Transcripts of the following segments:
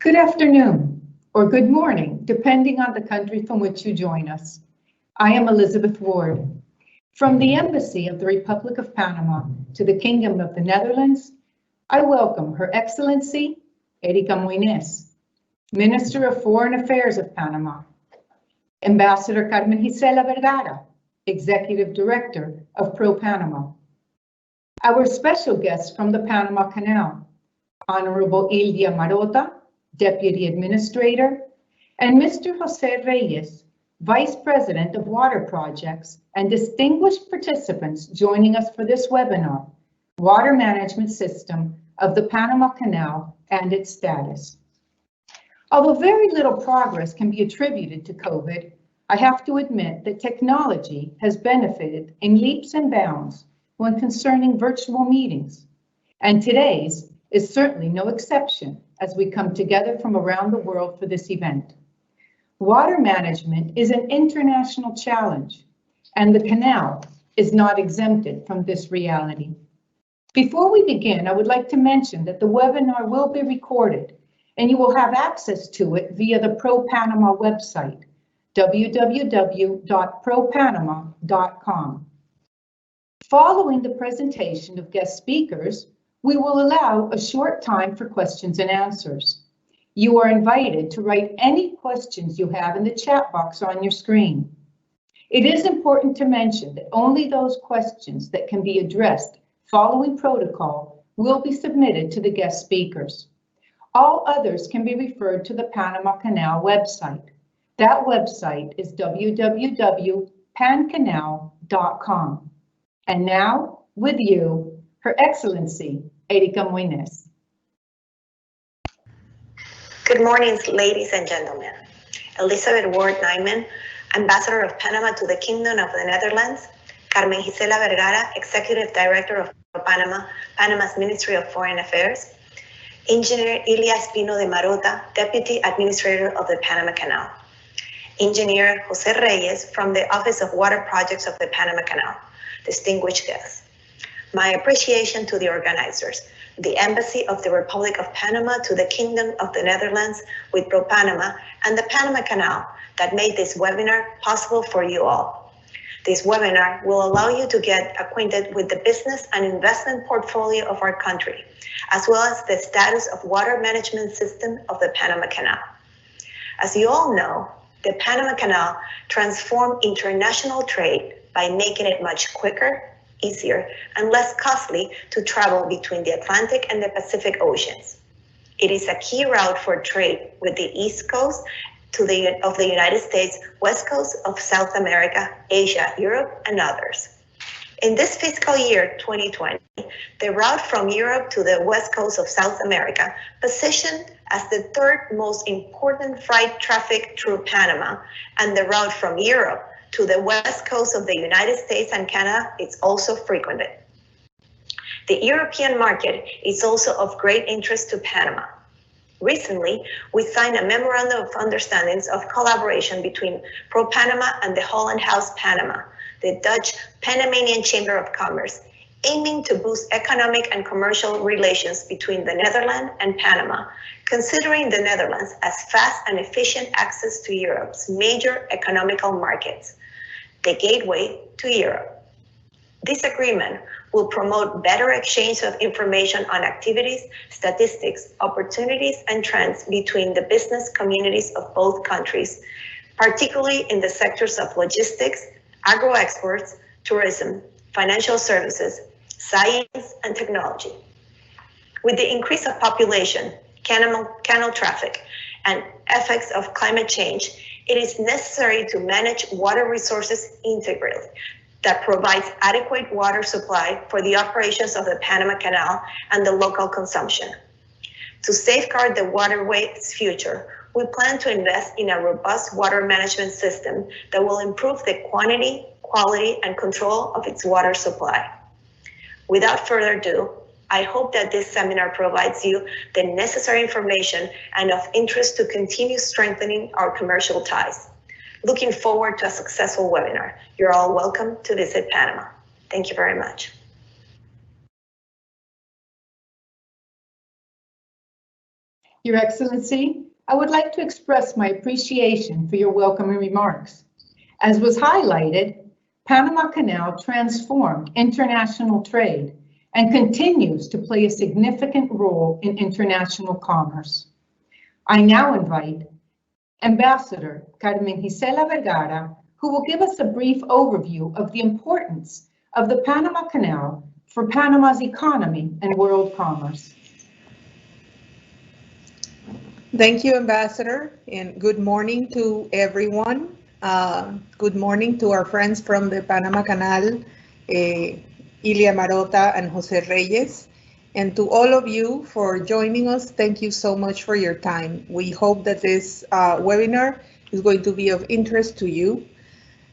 Good afternoon, or good morning, depending on the country from which you join us. I am Elizabeth Ward. From the Embassy of the Republic of Panama to the Kingdom of the Netherlands, I welcome Her Excellency Erika Moines, Minister of Foreign Affairs of Panama, Ambassador Carmen Gisela Vergara, Executive Director of PROPANAMA, our special guests from the Panama Canal, Honorable Ildia Marota, Deputy Administrator, and Mr. Jose Reyes, Vice President of Water Projects, and distinguished participants joining us for this webinar, Water Management System of the Panama Canal and its Status. Although very little progress can be attributed to COVID, I have to admit that technology has benefited in leaps and bounds when concerning virtual meetings, and today's is certainly no exception as we come together from around the world for this event. Water management is an international challenge, and the canal is not exempted from this reality. Before we begin, I would like to mention that the webinar will be recorded, and you will have access to it via the ProPanama website, www.propanama.com. Following the presentation of guest speakers, we will allow a short time for questions and answers. You are invited to write any questions you have in the chat box on your screen. It is important to mention that only those questions that can be addressed following protocol will be submitted to the guest speakers. All others can be referred to the Panama Canal website. That website is www.pancanal.com. And now, with you, Her Excellency Erika Moines. Good morning, ladies and gentlemen. Elizabeth Ward Nyman, Ambassador of Panama to the Kingdom of the Netherlands, Carmen Gisela Vergara, Executive Director of Panama, Panama's Ministry of Foreign Affairs, Engineer Ildia Espino de Marota, Deputy Administrator of the Panama Canal, Engineer Jose Reyes from the Office of Water Projects of the Panama Canal, distinguished guests. My appreciation to the organizers, the Embassy of the Republic of Panama to the Kingdom of the Netherlands with PROPANAMA and the Panama Canal that made this webinar possible for you all. This webinar will allow you to get acquainted with the business and investment portfolio of our country, as well as the status of water management system of the Panama Canal. As you all know, the Panama Canal transformed international trade by making it much quicker, easier, and less costly to travel between the Atlantic and the Pacific Oceans. It is a key route for trade with the East Coast of the United States, West Coast of South America, Asia, Europe, and others. In this fiscal year 2020, the route from Europe to the West Coast of South America, positioned as the third most important freight traffic through Panama, and the route from Europe to the West Coast of the United States and Canada is also frequented. The European market is also of great interest to Panama. Recently, we signed a memorandum of understandings of collaboration between ProPanama and the Holland House Panama, the Dutch Panamanian Chamber of Commerce, aiming to boost economic and commercial relations between the Netherlands and Panama, considering the Netherlands as fast and efficient access to Europe's major economical markets, the gateway to Europe. This agreement will promote better exchange of information on activities, statistics, opportunities, and trends between the business communities of both countries, particularly in the sectors of logistics, agro-exports, tourism, financial services, science, and technology. With the increase of population, canal traffic, and effects of climate change, it is necessary to manage water resources integrally that provides adequate water supply for the operations of the Panama Canal and the local consumption. To safeguard the waterway's future, we plan to invest in a robust water management system that will improve the quantity, quality, and control of its water supply. Without further ado, I hope that this seminar provides you the necessary information and of interest to continue strengthening our commercial ties. Looking forward to a successful webinar. You're all welcome to visit Panama. Thank you very much. Your Excellency, I would like to express my appreciation for your welcoming remarks. As was highlighted, Panama Canal transformed international trade and continues to play a significant role in international commerce. I now invite Ambassador Carmen Gisela Vergara, who will give us a brief overview of the importance of the Panama Canal for Panama's economy and world commerce. Thank you, Ambassador, and good morning to everyone. Good morning to our friends from the Panama Canal, Ilia Marota and Jose Reyes, and to all of you for joining us. Thank you so much for your time. We hope that this webinar is going to be of interest to you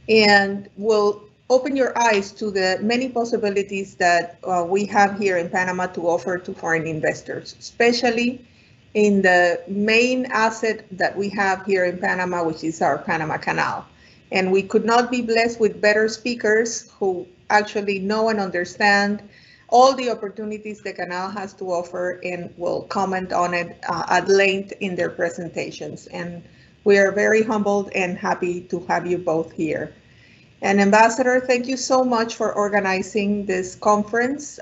and will open your eyes to the many possibilities that we have here in Panama to offer to foreign investors, especially in the main asset that we have here in Panama, which is our Panama Canal. And we could not be blessed with better speakers who actually know and understand all the opportunities the canal has to offer and will comment on it at length in their presentations. And we are very humbled and happy to have you both here. And Ambassador, thank you so much for organizing this conference.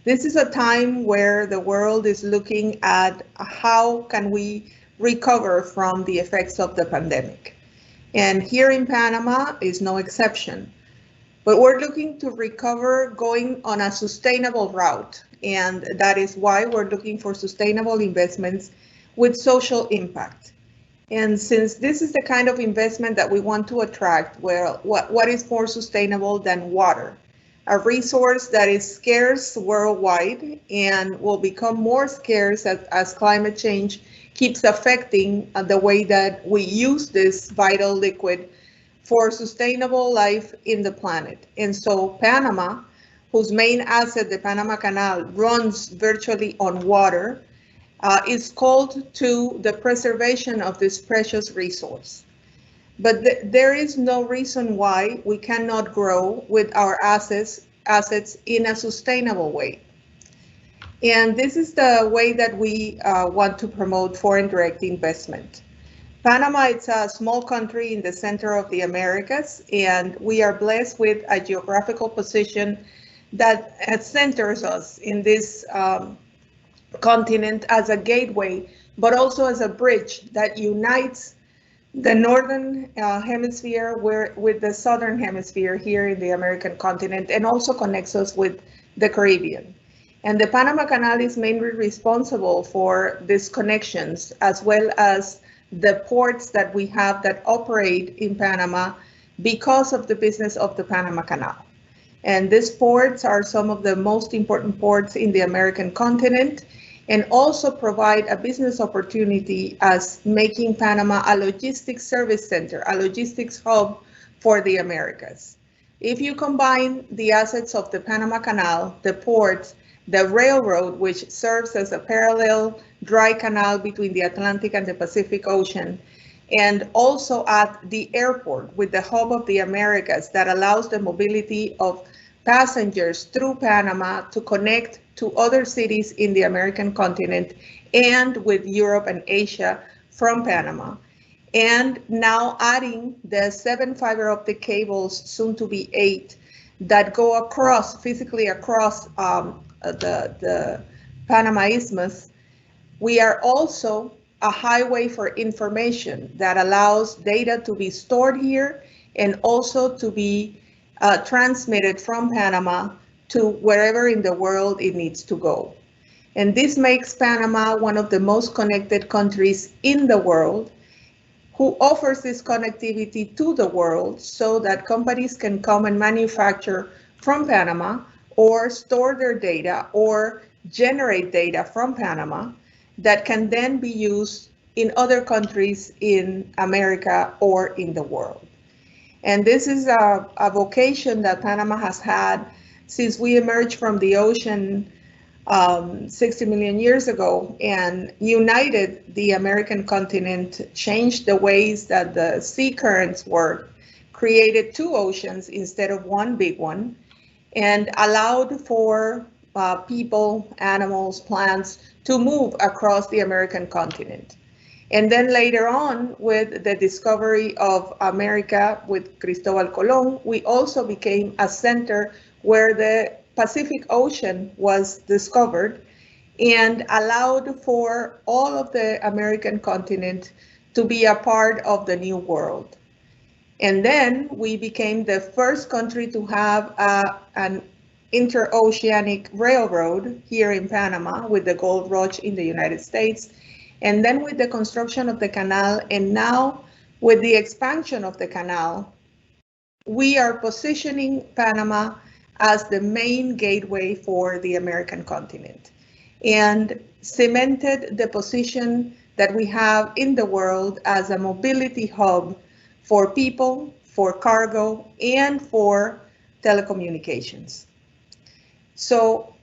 This is a time where the world is looking at how can we recover from the effects of the pandemic. And here in Panama is no exception. But we're looking to recover going on a sustainable route. And that is why we're looking for sustainable investments with social impact. And since this is the kind of investment that we want to attract, well, what is more sustainable than water? A resource that is scarce worldwide and will become more scarce as climate change keeps affecting the way that we use this vital liquid for sustainable life in the planet. And so Panama, whose main asset, the Panama Canal, runs virtually on water, is called to the preservation of this precious resource. But there is no reason why we cannot grow with our assets in a sustainable way. And this is the way that we want to promote foreign direct investment. Panama is a small country in the center of the Americas, and we are blessed with a geographical position that centers us in this continent as a gateway, but also as a bridge that unites the northern hemisphere with the southern hemisphere here in the American continent, and also connects us with the Caribbean. And the Panama Canal is mainly responsible for these connections, as well as the ports that we have that operate in Panama because of the business of the Panama Canal. And these ports are some of the most important ports in the American continent, and also provide a business opportunity as making Panama a logistics service center, a logistics hub for the Americas. If you combine the assets of the Panama Canal, the ports, the railroad, which serves as a parallel dry canal between the Atlantic and the Pacific Ocean, and also at the airport with the hub of the Americas that allows the mobility of passengers through Panama to connect to other cities in the American continent and with Europe and Asia from Panama. And now adding the 7 fiber optic cables, soon to be 8, that go across, physically across the Panama Isthmus, we are also a highway for information that allows data to be stored here and also to be transmitted from Panama to wherever in the world it needs to go. And this makes Panama one of the most connected countries in the world, who offers this connectivity to the world so that companies can come and manufacture from Panama or store their data or generate data from Panama that can then be used in other countries in America or in the world. And this is a vocation that Panama has had since we emerged from the ocean 60 million years ago and united the American continent, changed the ways that the sea currents work, created 2 oceans instead of one big one, and allowed for people, animals, plants to move across the American continent. And then later on, with the discovery of America with Cristobal Colón, we also became a center where the Pacific Ocean was discovered and allowed for all of the American continent to be a part of the New World. And then we became the first country to have an interoceanic railroad here in Panama with the Gold Rush in the United States. And then with the construction of the canal, and now with the expansion of the canal, we are positioning Panama as the main gateway for the American continent and cemented the position that we have in the world as a mobility hub for people, for cargo, and for telecommunications. So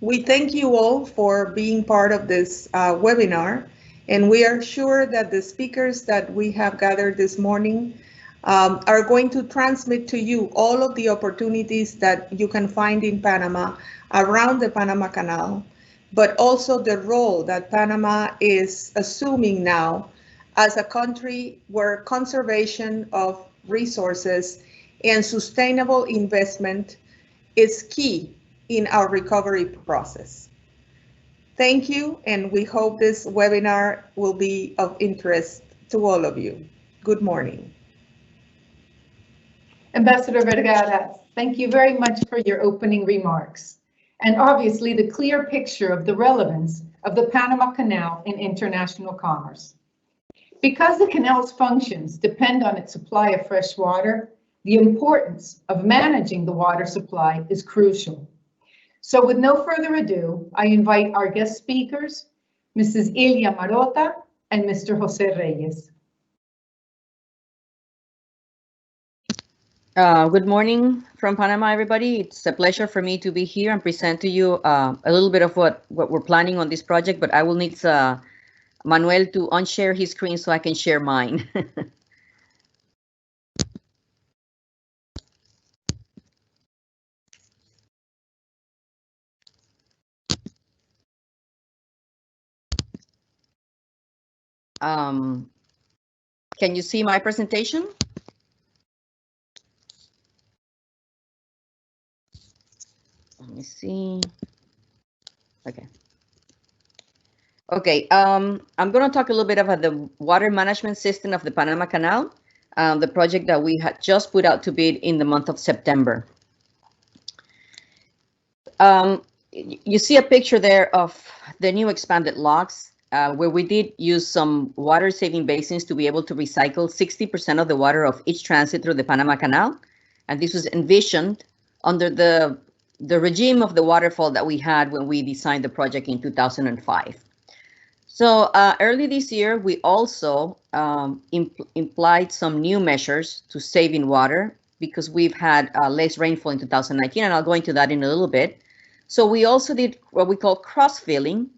we thank you all for being part of this webinar, and we are sure that the speakers that we have gathered this morning are going to transmit to you all of the opportunities that you can find in Panama around the Panama Canal, but also the role that Panama is assuming now as a country where conservation of resources and sustainable investment is key in our recovery process. Thank you, and we hope this webinar will be of interest to all of you. Good morning. Ambassador Vergara, thank you very much for your opening remarks, and obviously the clear picture of the relevance of the Panama Canal in international commerce. Because the canal's functions depend on its supply of fresh water, the importance of managing the water supply is crucial. So with no further ado, I invite our guest speakers, Mrs. Ilia Marota and Mr. Jose Reyes. Good morning from Panama, everybody. It's a pleasure for me to be here and present to you a little bit of what we're planning on this project, but I will need Manuel to unshare his screen so I can share mine. Can you see my presentation? Let me see. Okay. Okay, I'm going to talk a little bit about the water management system of the Panama Canal, the project that we had just put out to bid in the month of September. You see a picture there of the new expanded locks, where we did use some water-saving basins to be able to recycle 60% of the water of each transit through the Panama Canal. And this was envisioned under the regime of the waterfall that we had when we designed the project in 2005. So early this year, we also implied some new measures to save in water because we've had less rainfall in 2019, and I'll go into that in a little bit. So we also did what we call cross-filling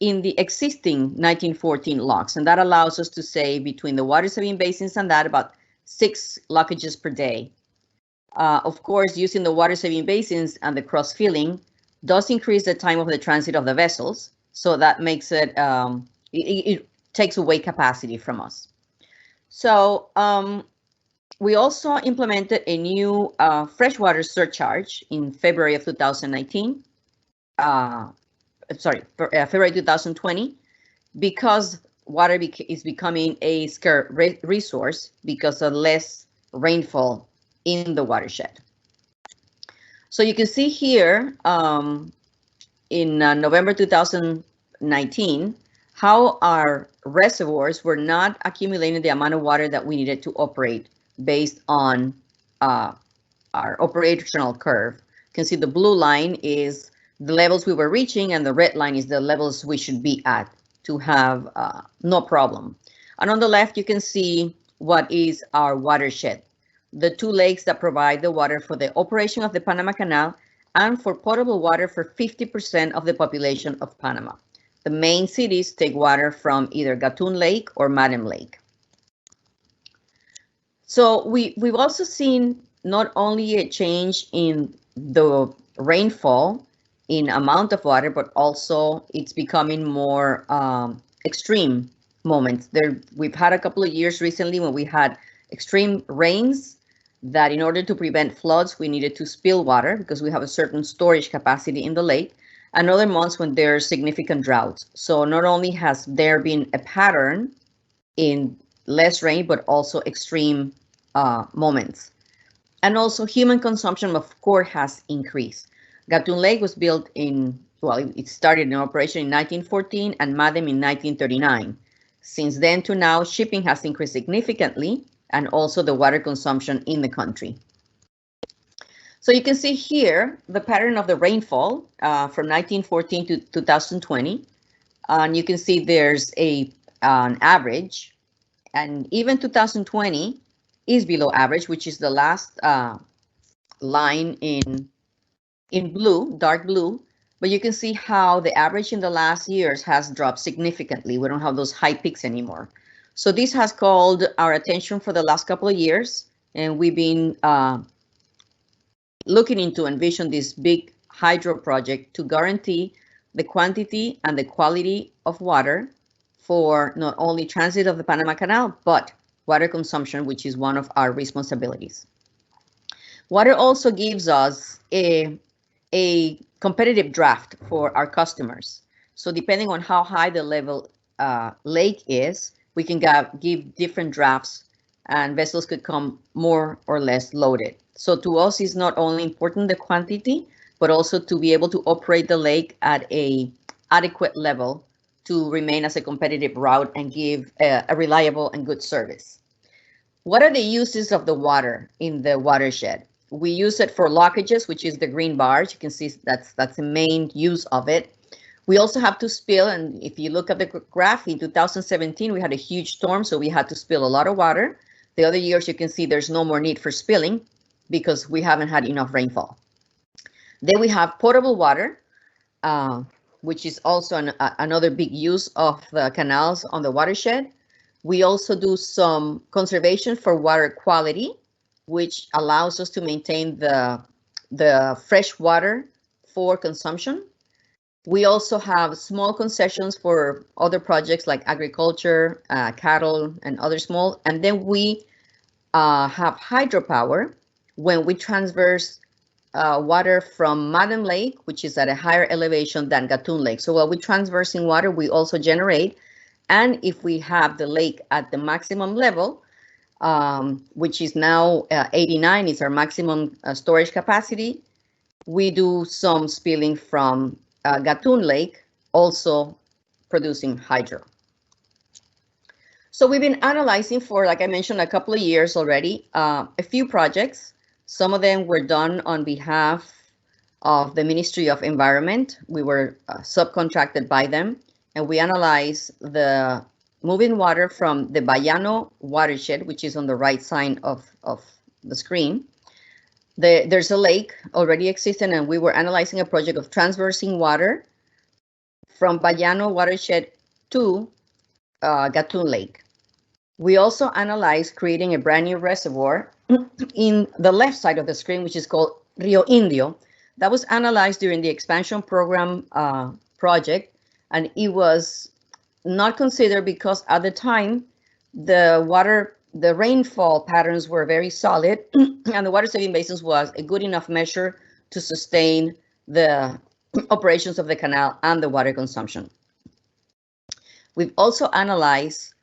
in the existing 1914 locks, and that allows us to save between the water-saving basins and that about 6 lockages per day. Of course, using the water-saving basins and the cross-filling does increase the time of the transit of the vessels, so that makes it, it takes away capacity from us. So we also implemented a new freshwater surcharge in February of 2019. February 2020, because water is becoming a scarce resource because of less rainfall in the watershed. So you can see here in November 2019 how our reservoirs were not accumulating the amount of water that we needed to operate based on our operational curve. You can see the blue line is the levels we were reaching, and the red line is the levels we should be at to have no problem. And on the left, you can see what is our watershed, the 2 lakes that provide the water for the operation of the Panama Canal and for potable water for 50% of the population of Panama. The main cities take water from either Gatun Lake or Madam Lake. So we've also seen not only a change in the rainfall in amount of water, but also it's becoming more extreme moments. We've had a couple of years recently when we had extreme rains that in order to prevent floods, we needed to spill water because we have a certain storage capacity in the lake, and other months when there are significant droughts. So not only has there been a pattern in less rain, but also extreme moments. And also human consumption, of course, has increased. Gatun Lake was built it started in operation in 1914 and Madem in 1939. Since then to now, shipping has increased significantly, and also the water consumption in the country. So you can see here the pattern of the rainfall from 1914 to 2020. And you can see there's an average, and even 2020 is below average, which is the last line in blue, dark blue. But you can see how the average in the last years has dropped significantly. We don't have those high peaks anymore. So this has called our attention for the last couple of years, and we've been looking into envision this big hydro project to guarantee the quantity and the quality of water for not only transit of the Panama Canal, but water consumption, which is one of our responsibilities. Water also gives us a competitive draft for our customers. So depending on how high the level lake is, we can give different drafts, and vessels could come more or less loaded. So to us, it's not only important the quantity, but also to be able to operate the lake at a adequate level to remain as a competitive route and give a reliable and good service. What are the uses of the water in the watershed? We use it for lockages, which is the green bars. You can see that's the main use of it. We also have to spill, and if you look at the graph, in 2017, we had a huge storm, so we had to spill a lot of water. The other years, you can see there's no more need for spilling because we haven't had enough rainfall. Then we have potable water, which is also another big use of the canals on the watershed. We also do some conservation for water quality, which allows us to maintain the fresh water for consumption. We also have small concessions for other projects like agriculture, cattle, and other small. And then we have hydropower when we transverse water from Madam Lake, which is at a higher elevation than Gatun Lake. So while we're transversing water, we also generate. And if we have the lake at the maximum level, which is now 89, is our maximum storage capacity, we do some spilling from Gatun Lake, also producing hydro. So we've been analyzing for, like I mentioned, a couple of years already, a few projects. Some of them were done on behalf of the Ministry of Environment. We were subcontracted by them, and we analyzed the moving water from the Bayano watershed, which is on the right side of the screen. There's a lake already existing, and we were analyzing a project of transversing water from Bayano watershed to Gatun Lake. We also analyzed creating a brand new reservoir in the left side of the screen, which is called Rio Indio. That was analyzed during the expansion program project, and it was not considered because at the time the rainfall patterns were very solid, and the water saving basins was a good enough measure to sustain the operations of the canal and the water consumption. We've also analyzed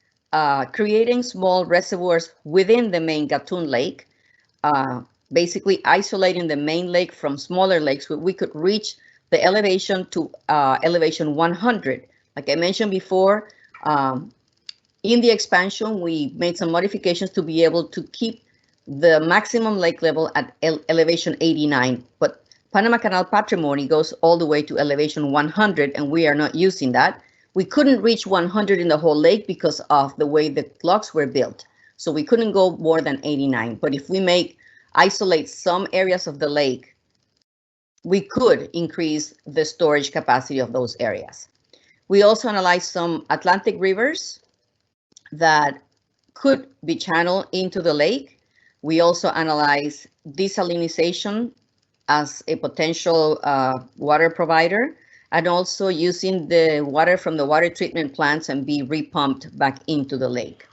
creating small reservoirs within the main Gatun Lake, basically isolating the main lake from smaller lakes where we could reach the elevation to elevation 100. Like I mentioned before, in the expansion, we made some modifications to be able to keep the maximum lake level at elevation 89, but Panama Canal patrimony goes all the way to elevation 100, and we are not using that. We couldn't reach 100 in the whole lake because of the way the locks were built, so we couldn't go more than 89. But if we isolate some areas of the lake, we could increase the storage capacity of those areas. We also analyzed some Atlantic rivers that could be channeled into the lake. We also analyze desalination as a potential water provider, and also using the water from the water treatment plants and be repumped back into the lake.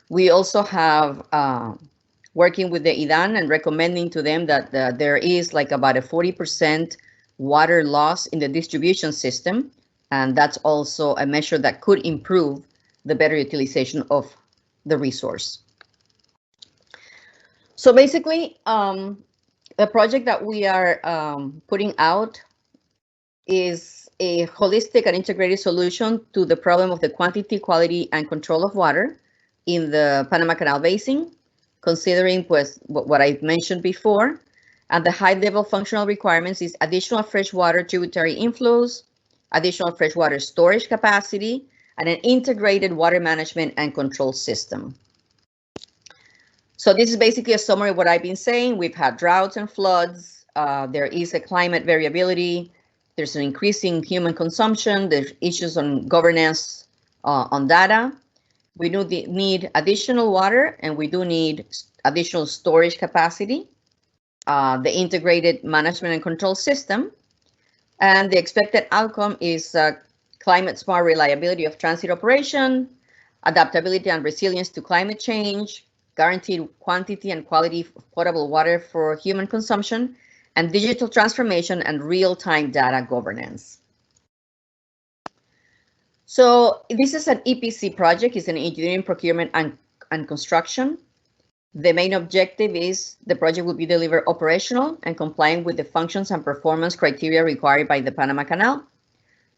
We also have working with the IDAN and recommending to them that there is like about a 40% water loss in the distribution system, and that's also a measure that could improve the better utilization of the resource. So basically, the project that we are putting out is a holistic and integrated solution to the problem of the quantity, quality, and control of water in the Panama Canal Basin, considering pues, what I mentioned before. And the high-level functional requirements is additional freshwater tributary inflows, additional freshwater storage capacity, and an integrated water management and control system. So this is basically a summary of what I've been saying. We've had droughts and floods. There is a climate variability. There's an increasing human consumption. There's issues on governance on data. We do need additional water, and we do need additional storage capacity, the integrated management and control system. And the expected outcome is climate smart reliability of transit operation, adaptability and resilience to climate change, guaranteed quantity and quality of potable water for human consumption, and digital transformation and real-time data governance. So this is an EPC project. It's an engineering, procurement, and construction. The main objective is the project will be delivered operational and complying with the functions and performance criteria required by the Panama Canal.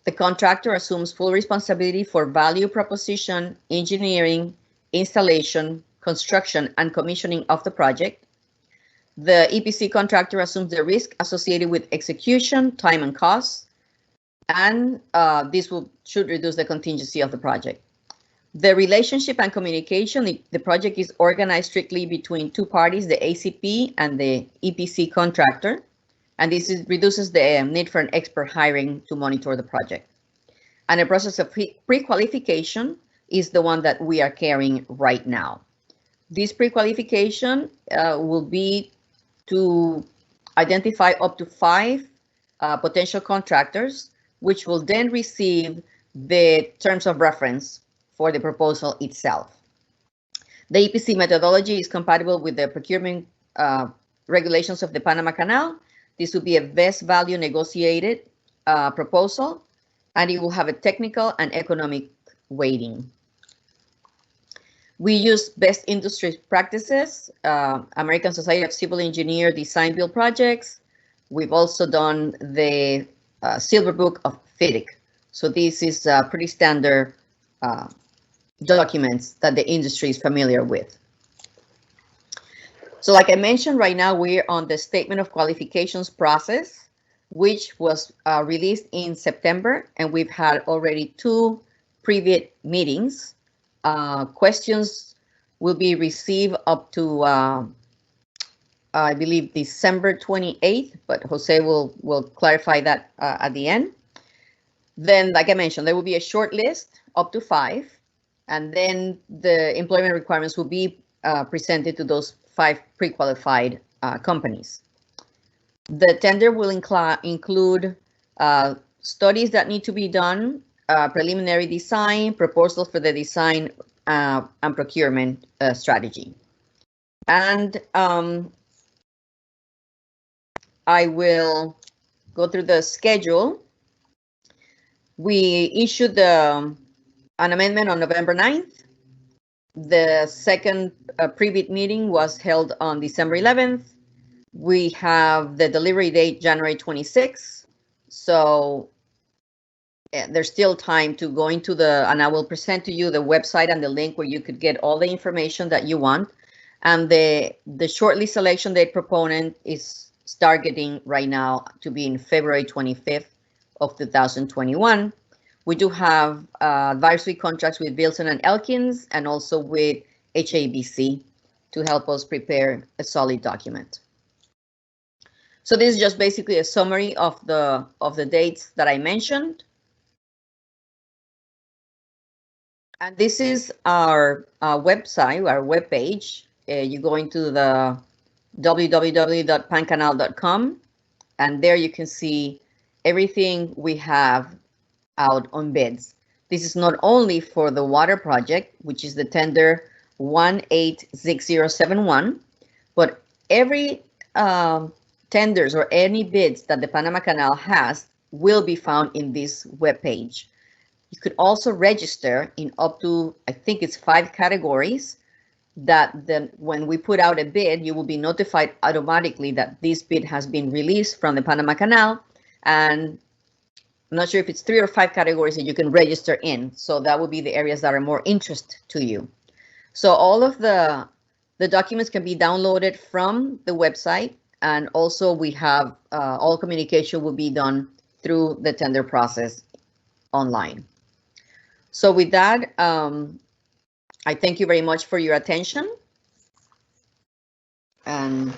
The contractor assumes full responsibility for value proposition, engineering, installation, construction, and commissioning of the project. The EPC contractor assumes the risk associated with execution, time, and costs, and this should reduce the contingency of the project. The relationship and communication, the project is organized strictly between two parties, the ACP and the EPC contractor, and this reduces the need for an expert hiring to monitor the project. And the process of pre-qualification is the one that we are carrying right now. This pre-qualification will be to identify up to 5 potential contractors, which will then receive the terms of reference for the proposal itself. The EPC methodology is compatible with the procurement regulations of the Panama Canal. This will be a best value negotiated proposal, and it will have a technical and economic weighting. We use best industry practices, American Society of Civil Engineer design build projects. We've also done the Silver Book of FIDIC. So this is pretty standard documents that the industry is familiar with. So like I mentioned, right now we're on the statement of qualifications process, which was released in September, and we've had already 2 previous meetings. Questions will be received up to, I believe, December 28th, but Jose will clarify that at the end. Then, like I mentioned, there will be a short list up to 5, and then the employment requirements will be presented to those 5 pre-qualified companies. The tender will include studies that need to be done, preliminary design, proposals for the design and procurement strategy. And I will go through the schedule. We issued an amendment on November 9th. The second pre-bid meeting was held on December 11th. We have the delivery date January 26th. So there's still time to go into and I will present to you the website and the link where you could get all the information that you want. And the shortlist selection date proponent is targeting right now to be in February 25th of 2021. We do have advisory contracts with Bilson and Elkins and also with HABC to help us prepare a solid document. So this is just basically a summary of the dates that I mentioned. And this is our website, our webpage. You go into the www.pancanal.com and there you can see everything we have out on bids. This is not only for the water project, which is the tender 186071, but every tenders or any bids that the Panama Canal has will be found in this webpage. You could also register in up to, I think it's 5 categories, that then when we put out a bid, you will be notified automatically that this bid has been released from the Panama Canal. And I'm not sure if it's 3 or 5 categories that you can register in. So that would be the areas that are more interest to you. So all of the documents can be downloaded from the website. And also we have all communication will be done through the tender process online. So with that, I thank you very much for your attention. And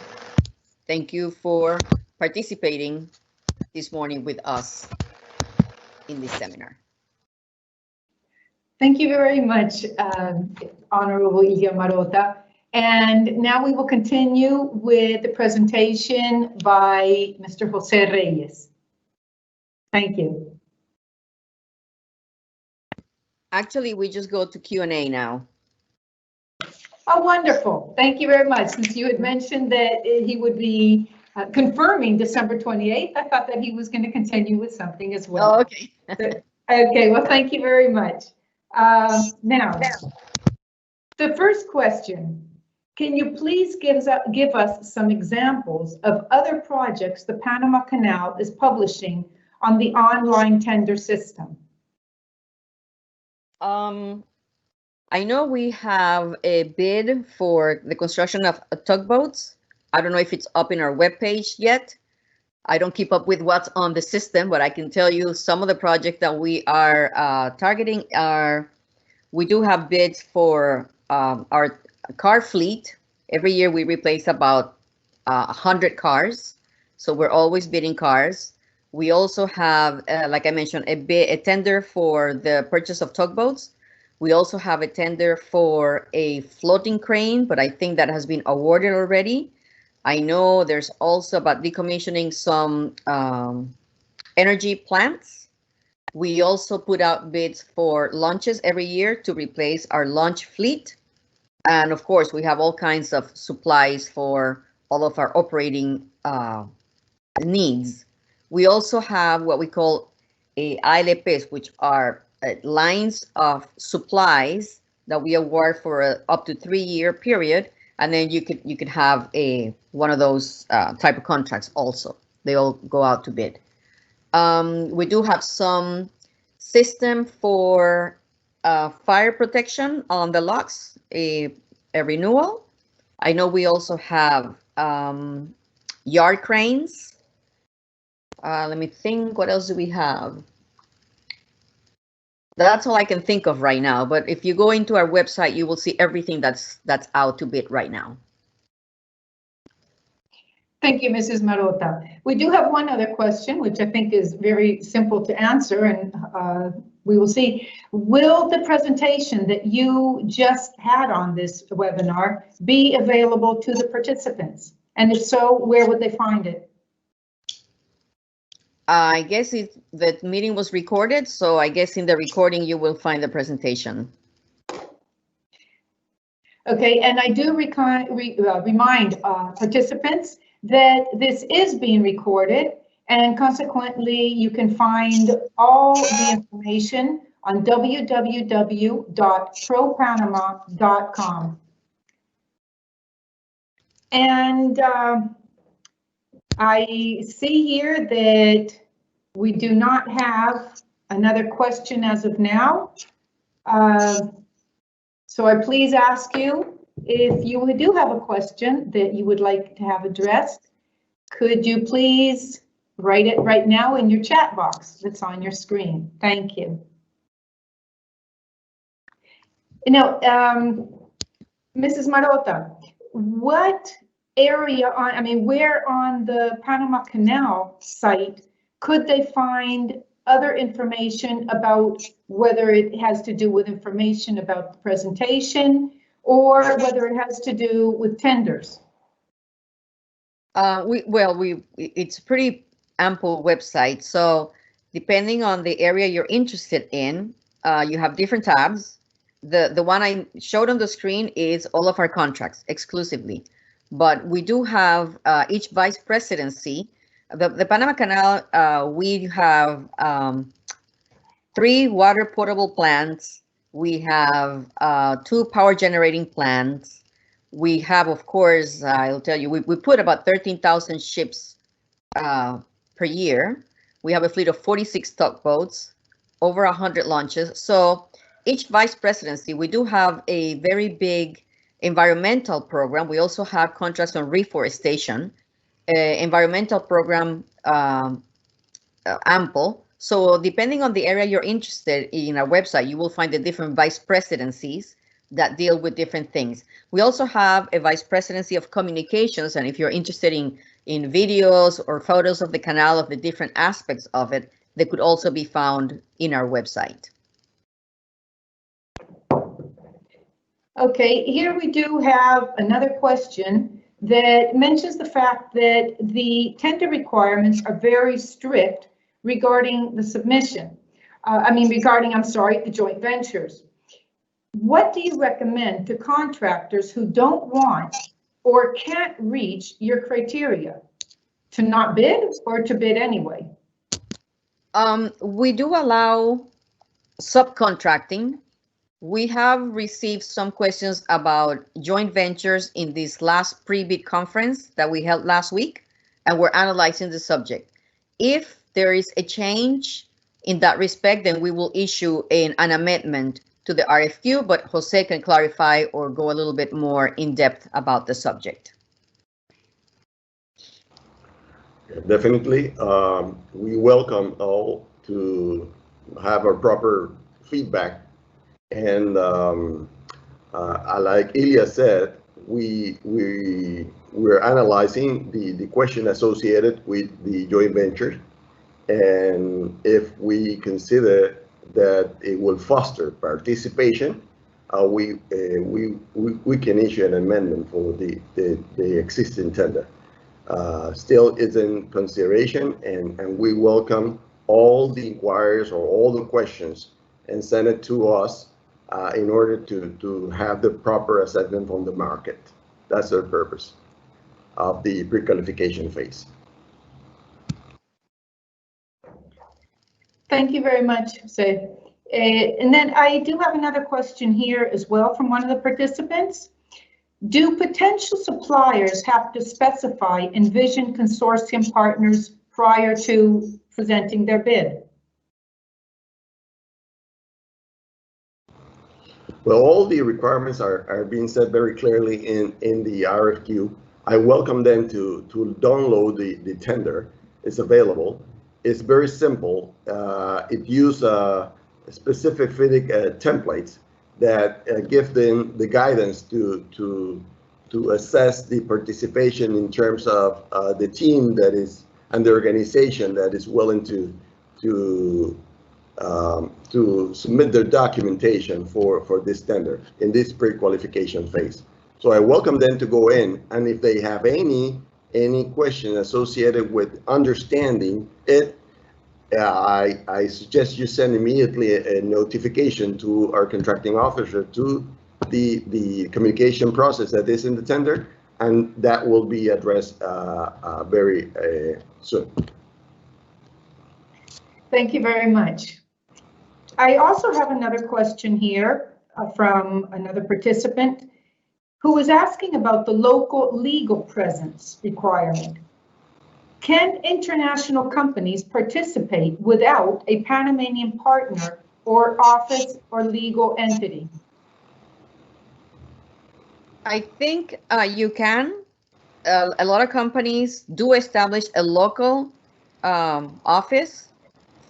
thank you for participating this morning with us in this seminar. Thank you very much, Honorable Ilia Marota. And now we will continue with the presentation by Mr. Jose Reyes. Thank you. Actually, we just go to Q&A now. Oh, wonderful. Thank you very much. Since you had mentioned that he would be confirming December 28th, I thought that he was going to continue with something as well. Oh, okay. Okay, well, thank you very much. Now, the first question, can you please give us some examples of other projects the Panama Canal is publishing on the online tender system? I know we have a bid for the construction of tugboats. I don't know if it's up in our webpage yet. I don't keep up with what's on the system, but I can tell you some of the projects that we are targeting are, we do have bids for our car fleet. Every year we replace about 100 cars. So we're always bidding cars. We also have, like I mentioned, a tender for the purchase of tugboats. We also have a tender for a floating crane, but I think that has been awarded already. I know there's also about decommissioning some energy plants. We also put out bids for launches every year to replace our launch fleet. And of course, we have all kinds of supplies for all of our operating needs. We also have what we call ALPs, which are lines of supplies that we award for a up to 3-year period, and then you could have one of those type of contracts also. They all go out to bid. We do have some system for fire protection on the locks, a renewal. I know we also have yard cranes. Let me think, what else do we have? That's all I can think of right now, but if you go into our website, you will see everything that's out to bid right now. Thank you, Mrs. Marota. We do have one other question, which I think is very simple to answer, and we will see. Will the presentation that you just had on this webinar be available to the participants? And if so, where would they find it? I guess the meeting was recorded, so I guess in the recording you will find the presentation. Okay, and I do remind participants that this is being recorded, and consequently you can find all the information on www.propanama.com. And I see here that we do not have another question as of now. So I please ask you, if you do have a question that you would like to have addressed, could you please write it right now in your chat box that's on your screen? Thank you. Now, Mrs. Marota, what area where on the Panama Canal site could they find other information about whether it has to do with information about the presentation or whether it has to do with tenders? It's pretty ample website. So depending on the area you're interested in, you have different tabs. The one I showed on the screen is all of our contracts exclusively, but we do have each vice presidency. The Panama Canal, we have 3 water potable plants. We have 2 power generating plants. We have, of course, I'll tell you, we put about 13,000 ships per year. We have a fleet of 46 tugboats, over 100 launches. So each vice presidency, we do have a very big environmental program. We also have contracts on reforestation, environmental program ample. So depending on the area you're interested in our website, you will find the different vice presidencies that deal with different things. We also have a vice presidency of communications, and if you're interested in videos or photos of the canal, of the different aspects of it, they could also be found in our website. Okay, here we do have another question that mentions the fact that the tender requirements are very strict regarding the submission. The joint ventures. What do you recommend to contractors who don't want or can't reach your criteria? To not bid or to bid anyway? We do allow subcontracting. We have received some questions about joint ventures in this last pre-bid conference that we held last week, and we're analyzing the subject. If there is a change in that respect, then we will issue an amendment to the RFQ, but Jose can clarify or go a little bit more in depth about the subject. Definitely. We welcome all to have a proper feedback. And like Ilya said, we're analyzing the question associated with the joint venture. And if we consider that it will foster participation, we can issue an amendment for the existing tender. Still is in consideration, and we welcome all the inquiries or all the questions and send it to us in order to have the proper assessment from the market. That's the purpose of the pre-qualification phase. Thank you very much, Jose. And then I do have another question here as well from one of the participants. Do potential suppliers have to specify envisioned consortium partners prior to presenting their bid? Well, all the requirements are being set very clearly in the RFQ. I welcome them to download the tender. It's available. It's very simple. It uses specific templates that give them the guidance to assess the participation in terms of the team that is and the organization that is willing to submit their documentation for this tender in this pre-qualification phase. So I welcome them to go in, and if they have any question associated with understanding it, I suggest you send immediately a notification to our contracting officer to the communication process that is in the tender, and that will be addressed very soon. Thank you very much. I also have another question here from another participant who was asking about the local legal presence requirement. Can international companies participate without a Panamanian partner or office or legal entity? I think you can. A lot of companies do establish a local office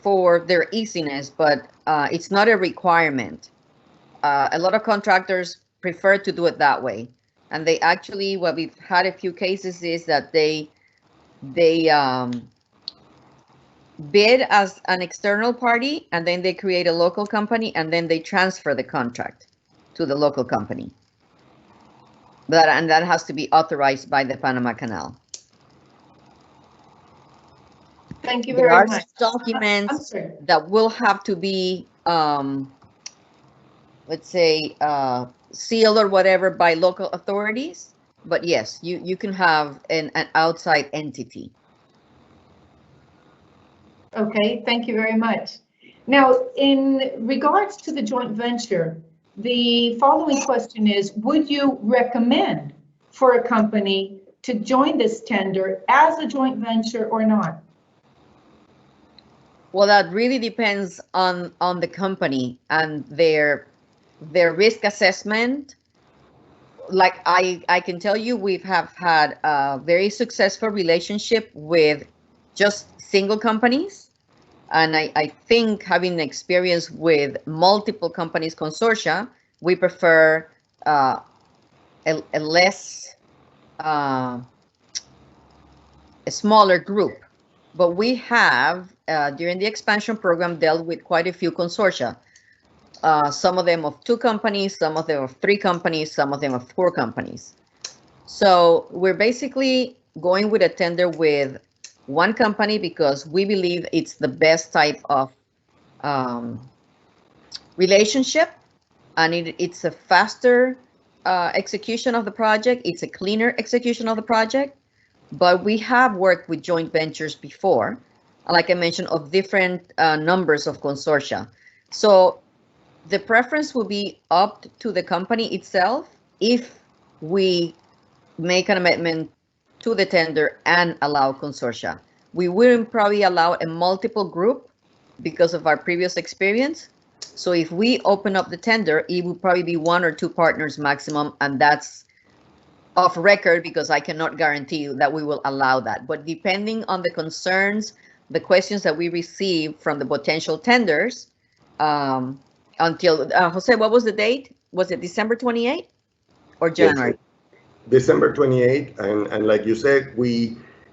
for their easiness, but it's not a requirement. A lot of contractors prefer to do it that way. And they actually, what we've had a few cases is that they bid as an external party, and then they create a local company, and then they transfer the contract to the local company. And that has to be authorized by the Panama Canal. Thank you there very are much. documents I'm sorry. that will have to be, let's say, sealed or whatever by local authorities. But yes, you can have an outside entity. Okay, thank you very much. Now, in regards to the joint venture, the following question is, would you recommend for a company to join this tender as a joint venture or not? Well, that really depends on the company and their risk assessment. Like I can tell you, we have had a very successful relationship with just single companies. And I think having experience with multiple companies consortia, we prefer a less, a smaller group. But we have, during the expansion program, dealt with quite a few consortia. Some of them of 2 companies, some of them of 3 companies, some of them of 4 companies. So we're basically going with a tender with 1 company because we believe it's the best type of relationship, and it's a faster execution of the project. It's a cleaner execution of the project. But we have worked with joint ventures before, like I mentioned, of different numbers of consortia. So the preference will be up to the company itself if we make an amendment to the tender and allow consortia. We wouldn't probably allow a multiple group because of our previous experience. So if we open up the tender, it will probably be 1 or 2 partners maximum, and that's off record because I cannot guarantee you that we will allow that. But depending on the concerns, the questions that we receive from the potential tenders, until, Jose, what was the date? Was it December 28th or January? Yes, December 28th, and like you said,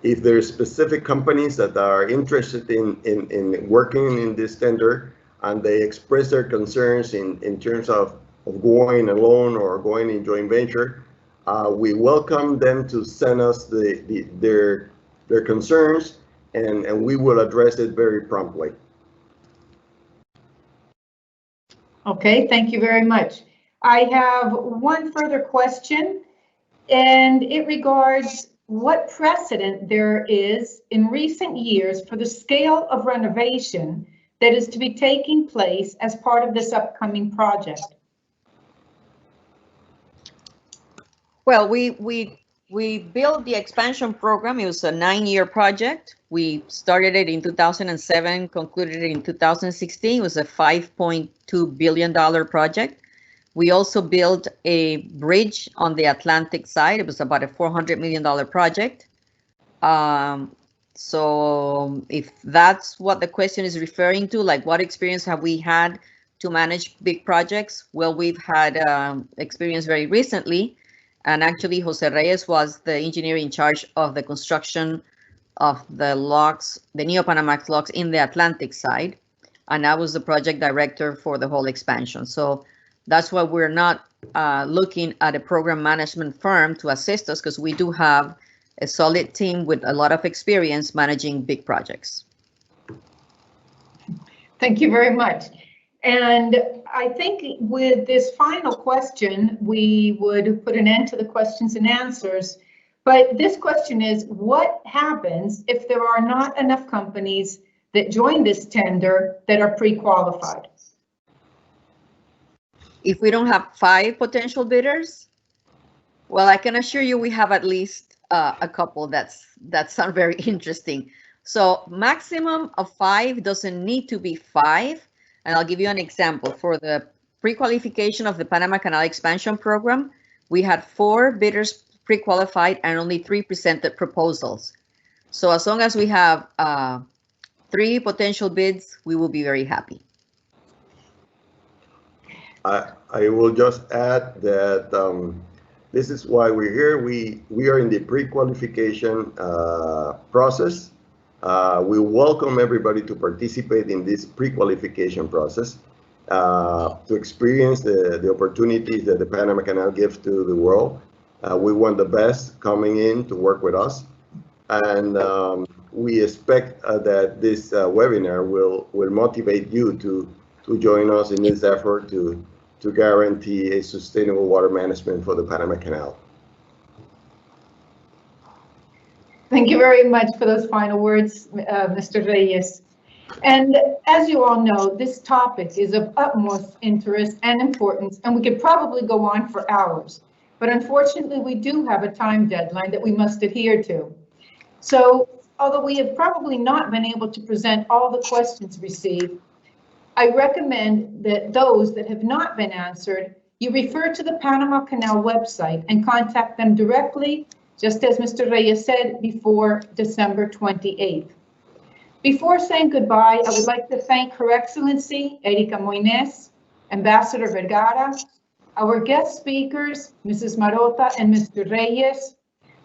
if there's specific companies that are interested in working in this tender and they express their concerns in terms of going alone or going in joint venture, we welcome them to send us their concerns, and we will address it very promptly. Okay, thank you very much. I have one further question, and it regards what precedent there is in recent years for the scale of renovation that is to be taking place as part of this upcoming project. Well, we built the expansion program. It was a 9-year project. We started it in 2007, concluded it in 2016. It was a $5.2 billion project. We also built a bridge on the Atlantic side. It was about a $400 million project. So if that's what the question is referring to, like what experience have we had to manage big projects? Well, we've had experience very recently. And actually, Jose Reyes was the engineer in charge of the construction of the locks, the Neo-Panamax locks in the Atlantic side. And I was the project director for the whole expansion. So that's why we're not looking at a program management firm to assist us, because we do have a solid team with a lot of experience managing big projects. Thank you very much. And I think with this final question, we would put an end to the questions and answers. But this question is, what happens if there are not enough companies that join this tender that are pre-qualified? If we don't have 5 potential bidders, well, I can assure you we have at least a couple that sound very interesting. So maximum of 5 doesn't need to be 5. And I'll give you an example. For the pre-qualification of the Panama Canal expansion program, we had 4 bidders pre-qualified and only 3 presented proposals. So as long as we have 3 potential bids, we will be very happy. I will just add that this is why we're here. We are in the pre-qualification process. We welcome everybody to participate in this pre-qualification process, to experience the opportunities that the Panama Canal gives to the world. We want the best coming in to work with us. And we expect that this webinar will motivate you to join us in this effort to guarantee a sustainable water management for the Panama Canal. Thank you very much for those final words, Mr. Reyes. And as you all know, this topic is of utmost interest and importance, and we could probably go on for hours. But unfortunately, we do have a time deadline that we must adhere to. So, although we have probably not been able to present all the questions received, I recommend that those that have not been answered, you refer to the Panama Canal website and contact them directly, just as Mr. Reyes said, before December 28th. Before saying goodbye, I would like to thank Her Excellency Erika Moines, Ambassador Vergara, our guest speakers, Mrs. Marota and Mr. Reyes,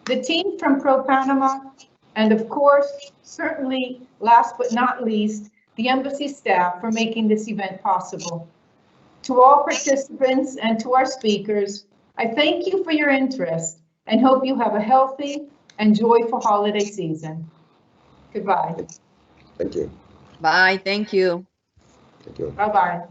the team from PROPANAMA, and of course, certainly last but not least, the embassy staff for making this event possible. To all participants and to our speakers, I thank you for your interest and hope you have a healthy and joyful holiday season. Goodbye. Thank you. Bye. Thank you. Thank you. Bye-bye.